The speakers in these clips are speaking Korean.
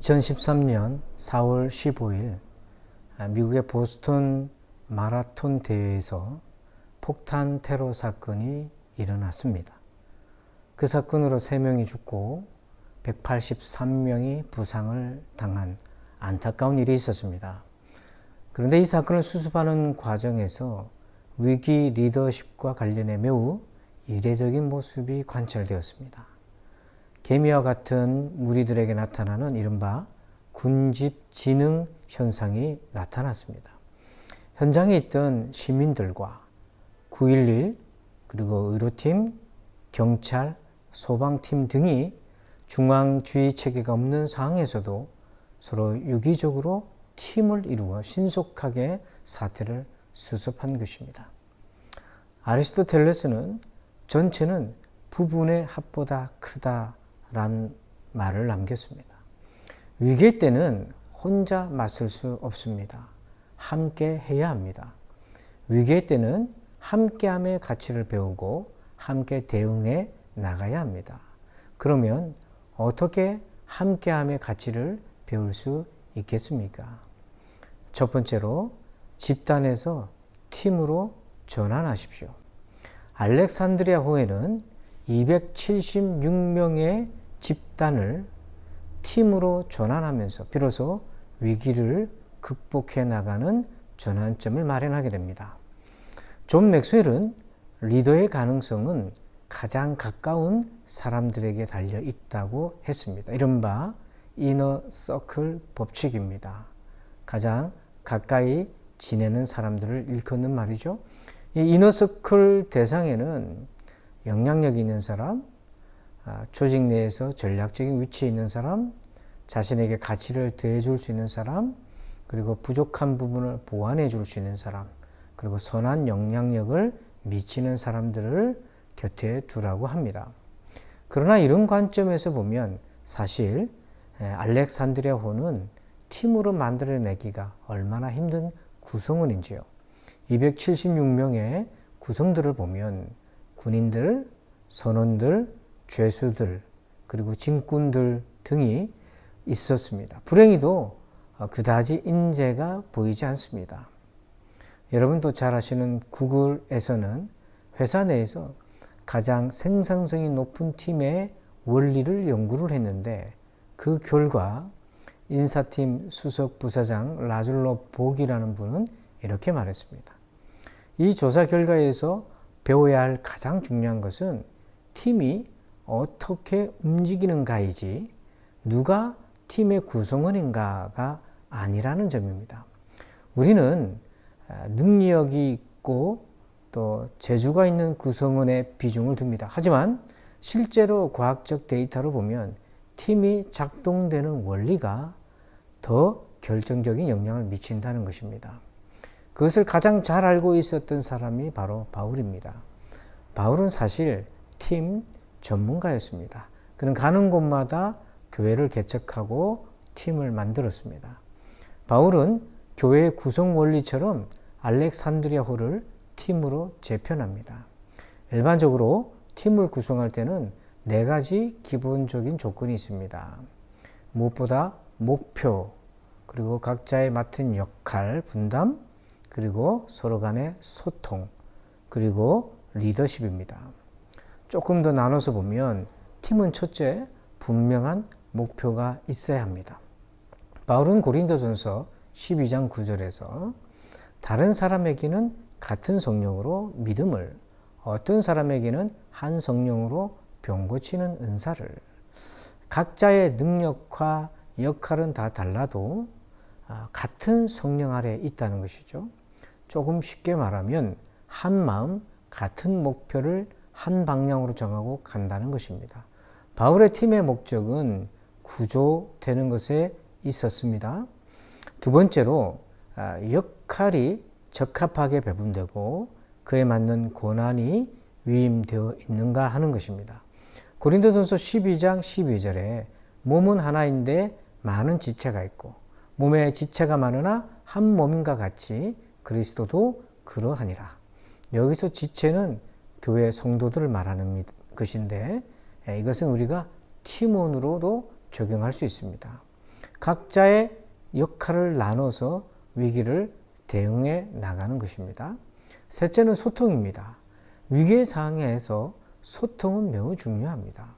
2013년 4월 15일 미국의 보스턴 마라톤 대회에서 폭탄 테러 사건이 일어났습니다. 그 사건으로 3명이 죽고 183명이 부상을 당한 안타까운 일이 있었습니다. 그런데 이 사건을 수습하는 과정에서 위기 리더십과 관련해 매우 이례적인 모습이 관찰되었습니다. 개미와 같은 무리들에게 나타나는 이른바 군집지능 현상이 나타났습니다. 현장에 있던 시민들과 911 그리고 의료팀, 경찰, 소방팀 등이 중앙주의 체계가 없는 상황에서도 서로 유기적으로 팀을 이루어 신속하게 사태를 수습한 것입니다. 아리스토텔레스는 전체는 부분의 합보다 크다란 말을 남겼습니다. 위기의 때는 혼자 맞설 수 없습니다. 함께 해야 합니다. 위기의 때는 함께함의 가치를 배우고 함께 대응해 나가야 합니다. 그러면 어떻게 함께함의 가치를 배울 수 있겠습니까? 첫 번째로 집단에서 팀으로 전환하십시오. 알렉산드리아 호에는 276명의 집단을 팀으로 전환하면서 비로소 위기를 극복해 나가는 전환점을 마련하게 됩니다. 존 맥스웰은 리더의 가능성은 가장 가까운 사람들에게 달려 있다고 했습니다. 이른바 이너 서클 법칙입니다. 가장 가까이 지내는 사람들을 일컫는 말이죠. 이 이너 서클 대상에는 영향력 있는 사람, 조직 내에서 전략적인 위치에 있는 사람, 자신에게 가치를 더해줄 수 있는 사람, 그리고 부족한 부분을 보완해 줄 수 있는 사람, 그리고 선한 영향력을 미치는 사람들을 곁에 두라고 합니다. 그러나 이런 관점에서 보면 사실 알렉산드리아호는 팀으로 만들어내기가 얼마나 힘든 구성원인지요. 276명의 구성들을 보면 군인들, 선원들, 죄수들, 그리고 진군들 등이 있었습니다. 불행히도 그다지 인재가 보이지 않습니다. 여러분도 잘 아시는 구글에서는 회사 내에서 가장 생산성이 높은 팀의 원리를 연구를 했는데 그 결과 인사팀 수석 부사장 라줄로 복이라는 분은 이렇게 말했습니다. 이 조사 결과에서 배워야 할 가장 중요한 것은 팀이 어떻게 움직이는가이지 누가 팀의 구성원인가가 아니라는 점입니다. 우리는 능력이 있고 또 재주가 있는 구성원에 비중을 둡니다. 하지만 실제로 과학적 데이터로 보면 팀이 작동되는 원리가 더 결정적인 영향을 미친다는 것입니다. 그것을 가장 잘 알고 있었던 사람이 바로 바울입니다. 바울은 사실 팀 전문가였습니다. 그는 가는 곳마다 교회를 개척하고 팀을 만들었습니다. 바울은 교회의 구성 원리처럼 알렉산드리아호를 팀으로 재편합니다. 일반적으로 팀을 구성할 때는 4가지 기본적인 조건이 있습니다. 무엇보다 목표, 그리고 각자의 맡은 역할, 분담, 그리고 서로 간의 소통, 그리고 리더십입니다. 조금 더 나눠서 보면 팀은 첫째, 분명한 목표가 있어야 합니다. 바울은 고린도전서 12장 9절에서 다른 사람에게는 같은 성령으로 믿음을, 어떤 사람에게는 한 성령으로 병 고치는 은사를, 각자의 능력과 역할은 다 달라도 같은 성령 아래 있다는 것이죠. 조금 쉽게 말하면 한 마음, 같은 목표를 한 방향으로 정하고 간다는 것입니다. 바울의 팀의 목적은 구조되는 것에 있었습니다. 두 번째로 역할이 적합하게 배분되고 그에 맞는 권한이 위임되어 있는가 하는 것입니다. 고린도전서 12장 12절에 몸은 하나인데 많은 지체가 있고 몸에 지체가 많으나 한 몸인가 같이 그리스도도 그러하니라. 여기서 지체는 교회 성도들을 말하는 것인데 이것은 우리가 팀원으로도 적용할 수 있습니다. 각자의 역할을 나눠서 위기를 대응해 나가는 것입니다. 셋째는 소통입니다. 위기의 상황에서 소통은 매우 중요합니다.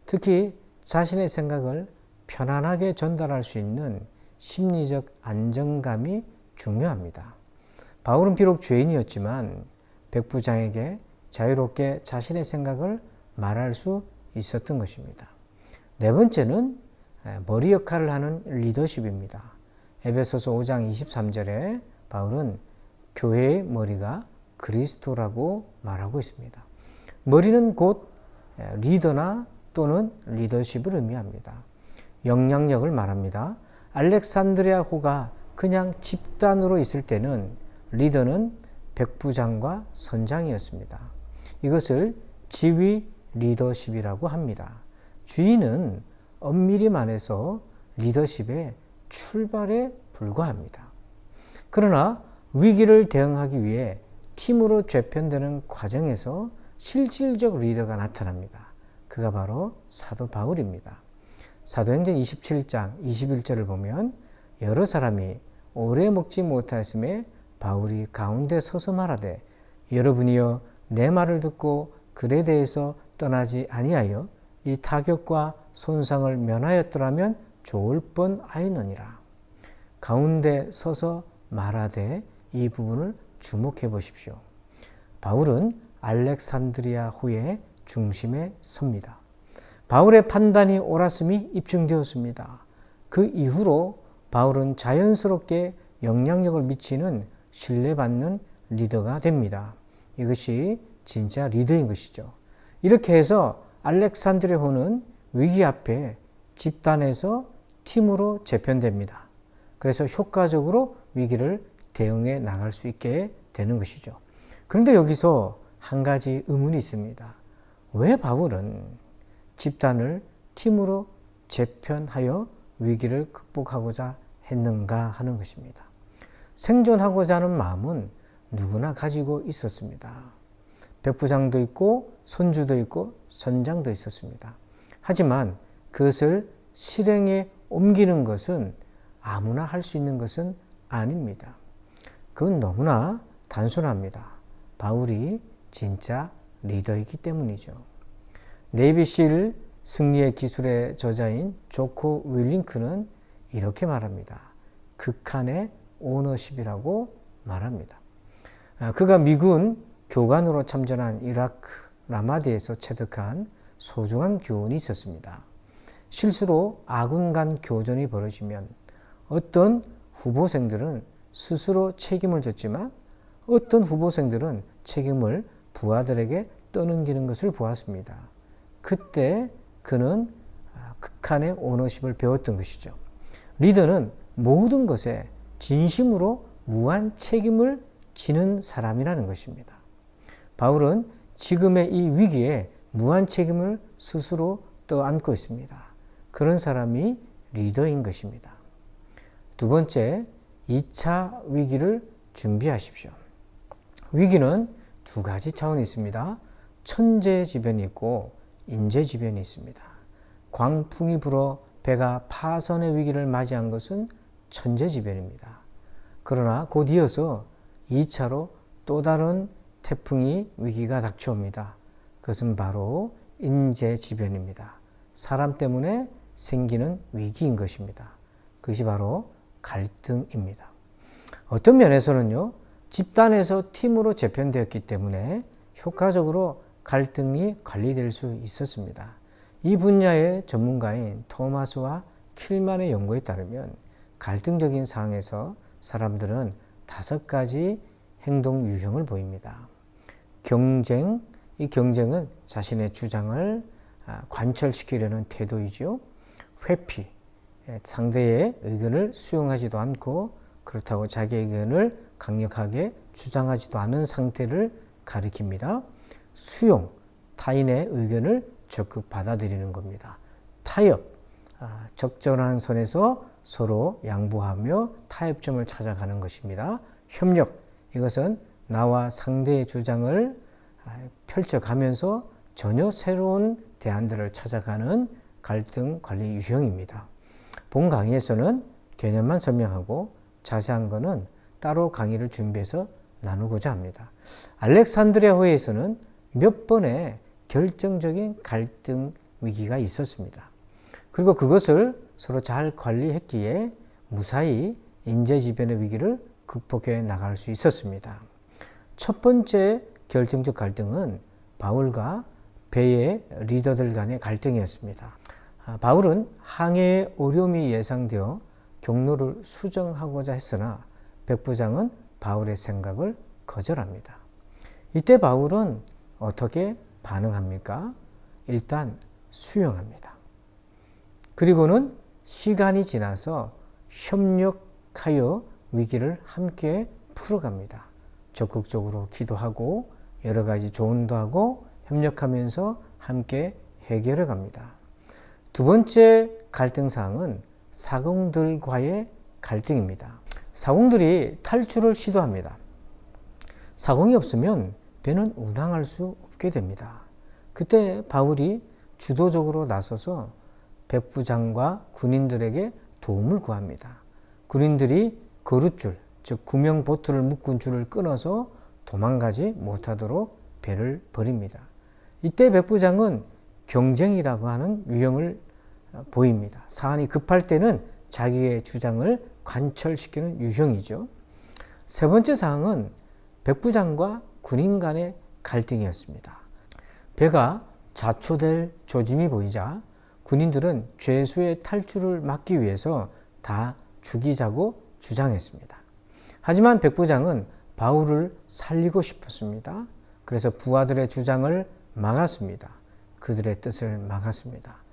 특히 자신의 생각을 편안하게 전달할 수 있는 심리적 안정감이 중요합니다. 바울은 비록 죄인이었지만 백부장에게 자유롭게 자신의 생각을 말할 수 있었던 것입니다. 네 번째는 머리 역할을 하는 리더십입니다. 에베소서 5장 23절에 바울은 교회의 머리가 그리스도라고 말하고 있습니다. 머리는 곧 리더나 또는 리더십을 의미합니다. 영향력을 말합니다. 알렉산드리아호가 그냥 집단으로 있을 때는 리더는 백부장과 선장이었습니다. 이것을 지휘 리더십이라고 합니다. 주인은 엄밀히 말해서 리더십의 출발에 불과합니다. 그러나 위기를 대응하기 위해 팀으로 재편되는 과정에서 실질적 리더가 나타납니다. 그가 바로 사도 바울입니다. 사도행전 27장 21절을 보면 여러 사람이 오래 먹지 못하였음에 바울이 가운데 서서 말하되 여러분이여 내 말을 듣고 글에 대해서 떠나지 아니하여 이 타격과 손상을 면하였더라면 좋을 뻔하였느니라. 가운데 서서 말하되 이 부분을 주목해 보십시오. 바울은 알렉산드리아호의 중심에 섭니다. 바울의 판단이 옳았음이 입증되었습니다. 그 이후로 바울은 자연스럽게 영향력을 미치는 신뢰받는 리더가 됩니다. 이것이 진짜 리더인 것이죠. 이렇게 해서 알렉산드리아호는 위기 앞에 집단에서 팀으로 재편됩니다. 그래서 효과적으로 위기를 대응해 나갈 수 있게 되는 것이죠. 그런데 여기서 한 가지 의문이 있습니다. 왜 바울은 집단을 팀으로 재편하여 위기를 극복하고자 했는가 하는 것입니다. 생존하고자 하는 마음은 누구나 가지고 있었습니다. 백부장도 있고 손주도 있고 선장도 있었습니다. 하지만 그것을 실행에 옮기는 것은 아무나 할 수 있는 것은 아닙니다. 그건 너무나 단순합니다. 바울이 진짜 리더이기 때문이죠. 네이비실 승리의 기술의 저자인 조코 윌링크는 이렇게 말합니다. 극한의 오너십이라고 말합니다. 그가 미군 교관으로 참전한 이라크 라마디에서 체득한 소중한 교훈이 있었습니다. 실수로 아군 간 교전이 벌어지면 어떤 후보생들은 스스로 책임을 졌지만 어떤 후보생들은 책임을 부하들에게 떠넘기는 것을 보았습니다. 그때 그는 극한의 오너십을 배웠던 것이죠. 리더는 모든 것에 진심으로 무한 책임을 지는 사람이라는 것입니다. 바울은 지금의 이 위기에 무한 책임을 스스로 떠안고 있습니다. 그런 사람이 리더인 것입니다. 두 번째, 2차 위기를 준비하십시오. 위기는 두 가지 차원이 있습니다. 천재지변이 있고 인재지변이 있습니다. 광풍이 불어 배가 파선의 위기를 맞이한 것은 천재지변입니다. 그러나 곧 이어서 2차로 또 다른 태풍이 위기가 닥쳐옵니다. 그것은 바로 인재지변입니다. 사람 때문에 생기는 위기인 것입니다. 그것이 바로 갈등입니다. 어떤 면에서는요, 집단에서 팀으로 재편되었기 때문에 효과적으로 갈등이 관리될 수 있었습니다. 이 분야의 전문가인 토마스와 킬만의 연구에 따르면 갈등적인 상황에서 사람들은 5가지 행동 유형을 보입니다. 경쟁, 이 경쟁은 자신의 주장을 관철시키려는 태도이죠. 회피, 상대의 의견을 수용하지도 않고 그렇다고 자기 의견을 강력하게 주장하지도 않은 상태를 가리킵니다. 수용, 타인의 의견을 적극 받아들이는 겁니다. 타협, 적절한 선에서 서로 양보하며 타협점을 찾아가는 것입니다. 협력, 이것은 나와 상대의 주장을 펼쳐가면서 전혀 새로운 대안들을 찾아가는 갈등 관리 유형입니다. 본 강의에서는 개념만 설명하고 자세한 거는 따로 강의를 준비해서 나누고자 합니다. 알렉산드리아 회의에서는 몇 번의 결정적인 갈등 위기가 있었습니다. 그리고 그것을 서로 잘 관리했기에 무사히 인재지변의 위기를 극복해 나갈 수 있었습니다. 첫 번째 결정적 갈등은 바울과 배의 리더들 간의 갈등이었습니다. 바울은 항해에 어려움이 예상되어 경로를 수정하고자 했으나 백부장은 바울의 생각을 거절합니다. 이때 바울은 어떻게 반응합니까? 일단 수용합니다. 그리고는 시간이 지나서 협력하여 위기를 함께 풀어갑니다. 적극적으로 기도하고 여러 가지 조언도 하고 협력하면서 함께 해결해 갑니다. 두 번째 갈등사항은 사공들과의 갈등입니다. 사공들이 탈출을 시도합니다. 사공이 없으면 배는 운항할 수 없게 됩니다. 그때 바울이 주도적으로 나서서 백부장과 군인들에게 도움을 구합니다. 군인들이 거룻줄, 즉 구명보트를 묶은 줄을 끊어서 도망가지 못하도록 배를 버립니다. 이때 백부장은 경쟁이라고 하는 유형을 보입니다. 사안이 급할 때는 자기의 주장을 관철시키는 유형이죠. 세 번째 사항은 백부장과 군인 간의 갈등이었습니다. 배가 자초될 조짐이 보이자 군인들은 죄수의 탈출을 막기 위해서 다 죽이자고 주장했습니다. 하지만 백부장은 바울을 살리고 싶었습니다. 그래서 부하들의 주장을 막았습니다. 그들의 뜻을 막았습니다.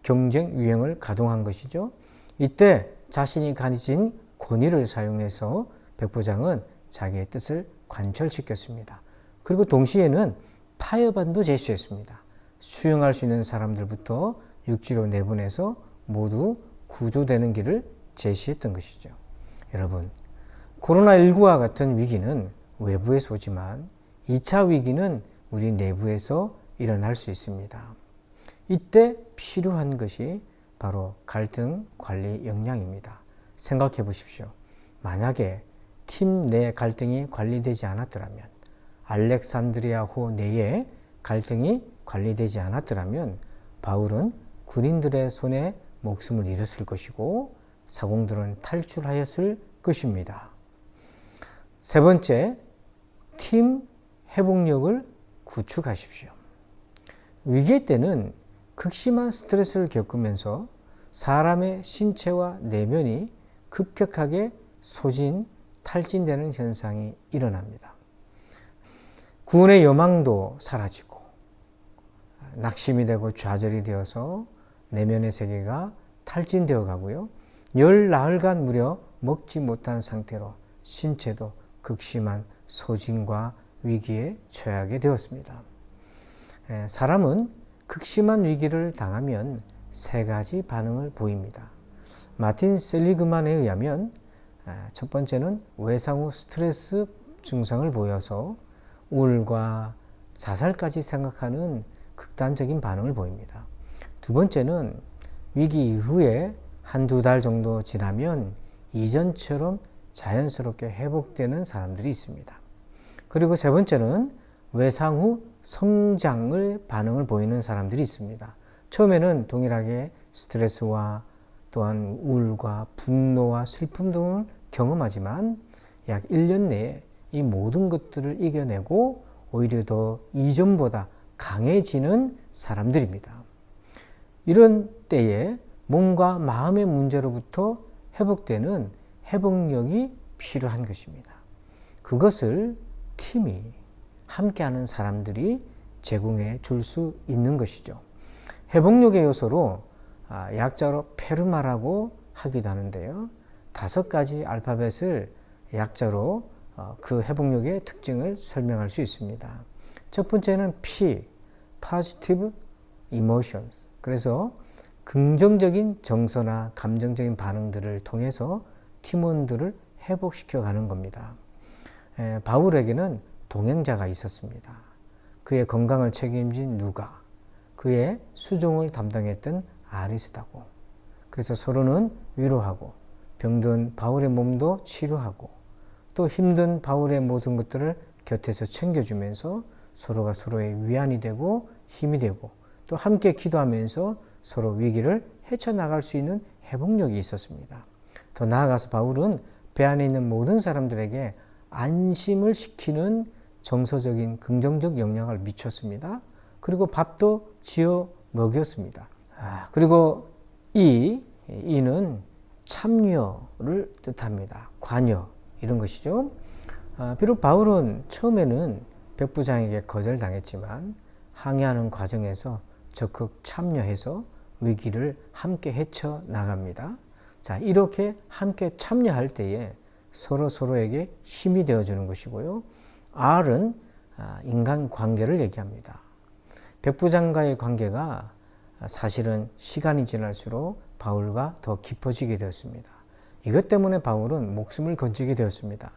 경쟁 유형을 가동한 것이죠. 이때 자신이 가진 권위를 사용해서 백부장은 자기의 뜻을 관철시켰습니다. 그리고 동시에는 타협안도 제시했습니다. 수용할 수 있는 사람들부터 육지로 내보내서 모두 구조되는 길을 제시했던 것이죠. 여러분, 코로나19와 같은 위기는 외부에서 오지만 2차 위기는 우리 내부에서 일어날 수 있습니다. 이때 필요한 것이 바로 갈등 관리 역량입니다. 생각해 보십시오. 만약에 팀 내 갈등이 관리되지 않았더라면, 알렉산드리아호 내에 갈등이 관리되지 않았더라면 바울은 군인들의 손에 목숨을 잃었을 것이고 사공들은 탈출하였을 것입니다. 세 번째, 팀 회복력을 구축하십시오. 위기 때는 극심한 스트레스를 겪으면서 사람의 신체와 내면이 급격하게 탈진되는 현상이 일어납니다. 구원의 여망도 사라지고 낙심이 되고 좌절이 되어서 내면의 세계가 탈진되어 가고요. 열 나흘간 무려 먹지 못한 상태로 신체도 극심한 소진과 위기에 처하게 되었습니다. 사람은 극심한 위기를 당하면 세 가지 반응을 보입니다. 마틴 셀리그만에 의하면 첫 번째는 외상 후 스트레스 증상을 보여서 우울과 자살까지 생각하는 극단적인 반응을 보입니다. 두 번째는 위기 이후에 한두 달 정도 지나면 이전처럼 자연스럽게 회복되는 사람들이 있습니다. 그리고 세 번째는 외상 후 성장을 반응을 보이는 사람들이 있습니다. 처음에는 동일하게 스트레스와 또한 우울과 분노와 슬픔 등을 경험하지만 약 1년 내에 이 모든 것들을 이겨내고 오히려 더 이전보다 강해지는 사람들입니다. 이런 때에 몸과 마음의 문제로부터 회복되는 회복력이 필요한 것입니다. 그것을 팀이 함께하는 사람들이 제공해 줄 수 있는 것이죠. 회복력의 요소로 약자로 페르마라고 하기도 하는데요. 5가지 알파벳을 약자로 그 회복력의 특징을 설명할 수 있습니다. 첫 번째는 P, Positive Emotions. 그래서 긍정적인 정서나 감정적인 반응들을 통해서 팀원들을 회복시켜 가는 겁니다. 바울에게는 동행자가 있었습니다. 그의 건강을 책임진 누가, 그의 수종을 담당했던 아리스다고, 그래서 서로는 위로하고 병든 바울의 몸도 치료하고 또 힘든 바울의 모든 것들을 곁에서 챙겨주면서 서로가 서로의 위안이 되고 힘이 되고 또 함께 기도하면서 서로 위기를 헤쳐나갈 수 있는 회복력이 있었습니다. 더 나아가서 바울은 배 안에 있는 모든 사람들에게 안심을 시키는 정서적인 긍정적 영향을 미쳤습니다. 그리고 밥도 지어 먹였습니다. 그리고 이는 참여를 뜻합니다. 관여 이런 것이죠. 비록 바울은 처음에는 백부장에게 거절당했지만 항해하는 과정에서 적극 참여해서 위기를 함께 헤쳐나갑니다. 자, 이렇게 함께 참여할 때에 서로에게 힘이 되어주는 것이고요. R은 인간관계를 얘기합니다. 백부장과의 관계가 사실은 시간이 지날수록 바울과 더 깊어지게 되었습니다. 이것 때문에 바울은 목숨을 건지게 되었습니다.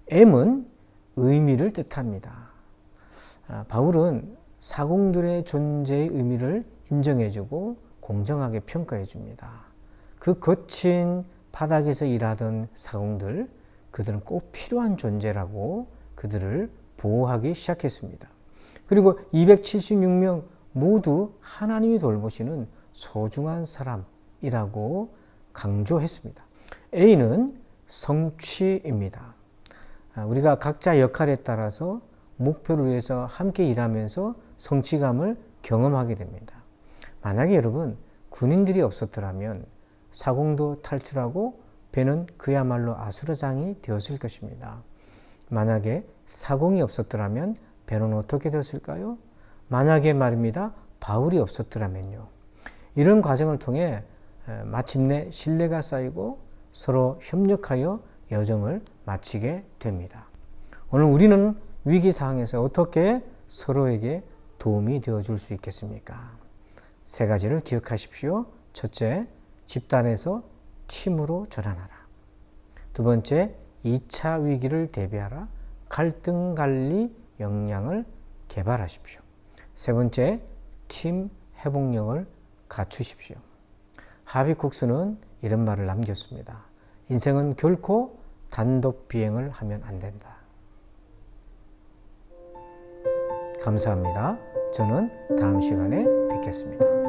M은 의미를 뜻합니다. 바울은 사공들의 존재의 의미를 인정해주고 공정하게 평가해줍니다. 그 거친 바닥에서 일하던 사공들, 그들은 꼭 필요한 존재라고 그들을 보호하기 시작했습니다. 그리고 276명 모두 하나님이 돌보시는 소중한 사람이라고 강조했습니다. A는 성취입니다. 우리가 각자 역할에 따라서 목표를 위해서 함께 일하면서 성취감을 경험하게 됩니다. 만약에 여러분 군인들이 없었더라면 사공도 탈출하고 배는 그야말로 아수라장이 되었을 것입니다. 만약에 사공이 없었더라면 배는 어떻게 되었을까요? 만약에 말입니다. 바울이 없었더라면요. 이런 과정을 통해 마침내 신뢰가 쌓이고 서로 협력하여 여정을 마치게 됩니다. 오늘 우리는 위기 상황에서 어떻게 서로에게 도움이 되어줄 수 있겠습니까? 세 가지를 기억하십시오. 첫째, 집단에서 팀으로 전환하라. 두 번째, 2차 위기를 대비하라. 갈등 관리 역량을 개발하십시오. 세 번째, 팀 회복력을 갖추십시오. 하비쿡스는 이런 말을 남겼습니다. 인생은 결코 단독 비행을 하면 안 된다. 감사합니다. 저는 다음 시간에 뵙겠습니다.